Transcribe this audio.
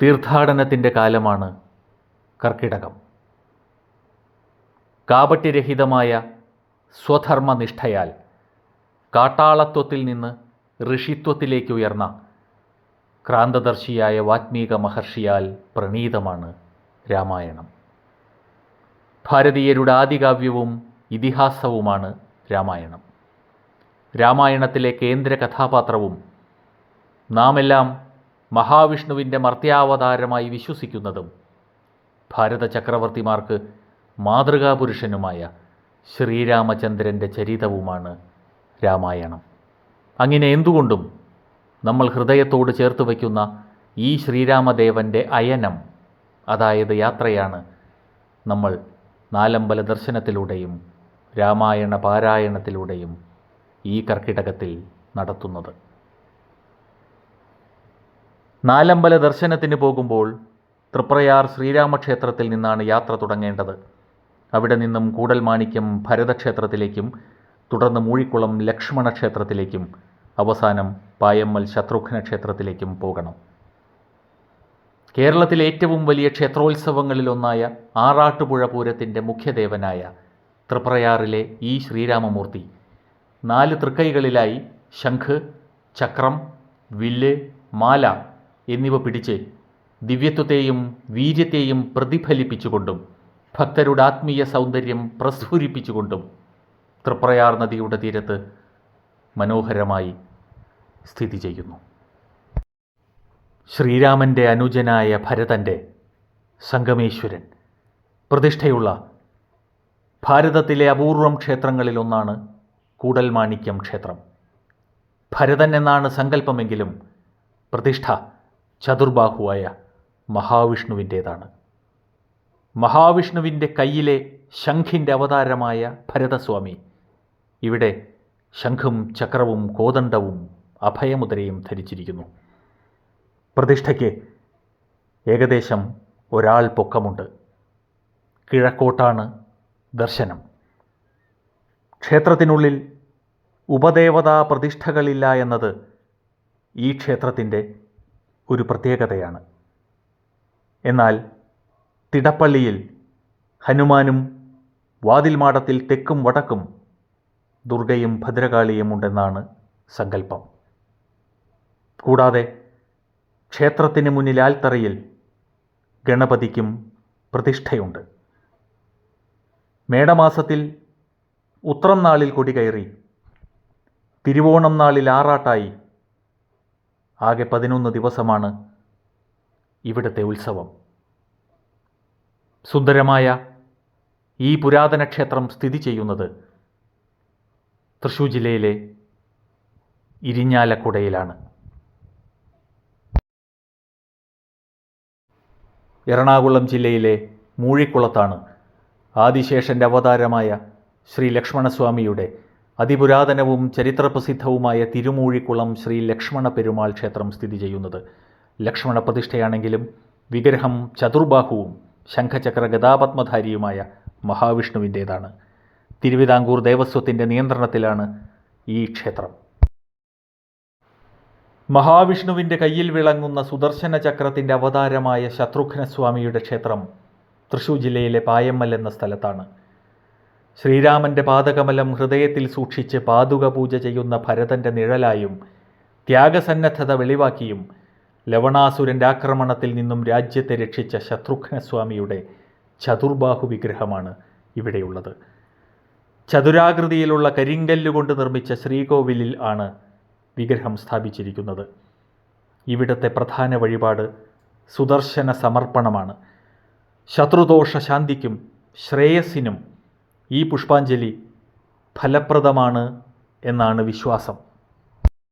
തീർത്ഥാടനത്തിൻ്റെ കാലമാണ് കർക്കിടകം. കാപട്യരഹിതമായ സ്വധർമ്മനിഷ്ഠയാൽ കാട്ടാളത്വത്തിൽ നിന്ന് ഋഷിത്വത്തിലേക്ക് ഉയർന്ന ക്രാന്തദർശിയായ വാത്മീക മഹർഷിയാൽ പ്രണീതമാണ് രാമായണം. ഭാരതീയരുടെ ആദികാവ്യവും ഇതിഹാസവുമാണ് രാമായണം. രാമായണത്തിലെ കേന്ദ്ര കഥാപാത്രവും നാമെല്ലാം മഹാവിഷ്ണുവിൻ്റെ മർത്യാവതാരമായി വിശ്വസിക്കുന്നതും ഭാരത ചക്രവർത്തിമാർക്ക് മാതൃകാപുരുഷനുമായ ശ്രീരാമചന്ദ്രൻ്റെ ചരിതവുമാണ് രാമായണം. അങ്ങനെ എന്തുകൊണ്ടും നമ്മൾ ഹൃദയത്തോട് ചേർത്ത് വയ്ക്കുന്ന ഈ ശ്രീരാമദേവൻ്റെ അയനം, അതായത് യാത്രയാണ് നമ്മൾ നാലമ്പല ദർശനത്തിലൂടെയും രാമായണ പാരായണത്തിലൂടെയും ഈ കർക്കിടകത്തിൽ നടത്തുന്നത്. നാലമ്പല ദർശനത്തിന് പോകുമ്പോൾ തൃപ്രയാർ ശ്രീരാമക്ഷേത്രത്തിൽ നിന്നാണ് യാത്ര തുടങ്ങേണ്ടത്. അവിടെ നിന്നും കൂടൽമാണിക്യം ഭരതക്ഷേത്രത്തിലേക്കും തുടർന്ന് മൂഴിക്കുളം ലക്ഷ്മണ ക്ഷേത്രത്തിലേക്കും അവസാനം പായമ്മൽ ശത്രുഘ്ന ക്ഷേത്രത്തിലേക്കും പോകണം. കേരളത്തിലെ ഏറ്റവും വലിയ ക്ഷേത്രോത്സവങ്ങളിലൊന്നായ ആറാട്ടുപുഴ പൂരത്തിൻ്റെ മുഖ്യദേവനായ തൃപ്രയാറിലെ ഈ ശ്രീരാമമൂർത്തി 4 തൃക്കൈകളിലായി ശംഖ്, ചക്രം, വില്ല്, മാല എന്നിവ പിടിച്ച് ദിവ്യത്വത്തെയും വീര്യത്തെയും പ്രതിഫലിപ്പിച്ചുകൊണ്ടും ഭക്തരുടെ ആത്മീയ സൗന്ദര്യം പ്രസ്ഫുരിപ്പിച്ചുകൊണ്ടും തൃപ്രയാർ നദിയുടെ തീരത്ത് മനോഹരമായി സ്ഥിതി ചെയ്യുന്നു. ശ്രീരാമൻ്റെ അനുജനായ ഭരതൻ്റെ സംഗമേശ്വരൻ പ്രതിഷ്ഠയുള്ള ഭാരതത്തിലെ അപൂർവം ക്ഷേത്രങ്ങളിലൊന്നാണ് കൂടൽമാണിക്യം ക്ഷേത്രം. ഭരതൻ എന്നാണ് സങ്കല്പമെങ്കിലും പ്രതിഷ്ഠ ചതുർബാഹുവായ മഹാവിഷ്ണുവിൻ്റേതാണ്. മഹാവിഷ്ണുവിൻ്റെ കയ്യിലെ ശംഖിൻ്റെ അവതാരമായ ഭരതസ്വാമി ഇവിടെ ശംഖും ചക്രവും കോദണ്ഡവും അഭയമുദ്രയും ധരിച്ചിരിക്കുന്നു. പ്രതിഷ്ഠയ്ക്ക് ഏകദേശം ഒരാൾ പൊക്കമുണ്ട്. കിഴക്കോട്ടാണ് ദർശനം. ക്ഷേത്രത്തിനുള്ളിൽ ഉപദേവതാ പ്രതിഷ്ഠകളില്ല എന്നത് ഈ ക്ഷേത്രത്തിൻ്റെ ഒരു പ്രത്യേകതയാണ്. എന്നാൽ തിടപ്പള്ളിയിൽ ഹനുമാനും വാതിൽമാടത്തിൽ തെക്കും വടക്കും ദുർഗയും ഭദ്രകാളിയും ഉണ്ടെന്നാണ് സങ്കല്പം. കൂടാതെ ക്ഷേത്രത്തിന് മുന്നിൽ ആൽത്തറയിൽ ഗണപതിക്കും പ്രതിഷ്ഠയുണ്ട്. മേടമാസത്തിൽ ഉത്രം നാളിൽ കൊടികയറി തിരുവോണം നാളിൽ ആറാട്ടായി ആകെ 11 ദിവസമാണ് ഇവിടുത്തെ ഉത്സവം. സുന്ദരമായ ഈ പുരാതന ക്ഷേത്രം സ്ഥിതി ചെയ്യുന്നത് തൃശ്ശൂർ ജില്ലയിലെ ഇരിഞ്ഞാലക്കുടയിലാണ്. എറണാകുളം ജില്ലയിലെ മൂഴിക്കുളത്താണ് ആദിശേഷൻ്റെ അവതാരമായ ശ്രീ ലക്ഷ്മണസ്വാമിയുടെ അതിപുരാതനവും ചരിത്രപ്രസിദ്ധവുമായ തിരുമൂഴിക്കുളം ശ്രീ ലക്ഷ്മണ പെരുമാൾ ക്ഷേത്രം സ്ഥിതി ചെയ്യുന്നത്. ലക്ഷ്മണ പ്രതിഷ്ഠയാണെങ്കിലും വിഗ്രഹം ചതുർബാഹുവും ശംഖചക്ര ഗദാപത്മധാരിയുമായ മഹാവിഷ്ണുവിൻ്റേതാണ്. തിരുവിതാംകൂർ ദേവസ്വത്തിൻ്റെ നിയന്ത്രണത്തിലാണ് ഈ ക്ഷേത്രം. മഹാവിഷ്ണുവിൻ്റെ കയ്യിൽ വിളങ്ങുന്ന സുദർശന ചക്രത്തിൻ്റെ അവതാരമായ ശത്രുഘ്നസ്വാമിയുടെ ക്ഷേത്രം തൃശ്ശൂർ ജില്ലയിലെ പായമ്മൽ എന്ന സ്ഥലത്താണ്. ശ്രീരാമൻ്റെ പാദകമലം ഹൃദയത്തിൽ സൂക്ഷിച്ച് പാതുക പൂജ ചെയ്യുന്ന ഭരതൻ്റെ നിഴലായും ത്യാഗസന്നദ്ധത വെളിവാക്കിയും ലവണാസുരൻ്റെ ആക്രമണത്തിൽ നിന്നും രാജ്യത്തെ രക്ഷിച്ച ശത്രുഘ്നസ്വാമിയുടെ ചതുർബാഹു വിഗ്രഹമാണ് ഇവിടെയുള്ളത്. ചതുരാകൃതിയിലുള്ള കരിങ്കല്ലുകൊണ്ട് നിർമ്മിച്ച ശ്രീകോവിലിൽ ആണ് വിഗ്രഹം സ്ഥാപിച്ചിരിക്കുന്നത്. ഇവിടുത്തെ പ്രധാന വഴിപാട് സുദർശന സമർപ്പണമാണ്. ശത്രുദോഷ ശാന്തിക്കും ശ്രേയസ്സിനും ഈ പുഷ്പാഞ്ജലി ഫലപ്രദമാണ് എന്നാണ് വിശ്വാസം.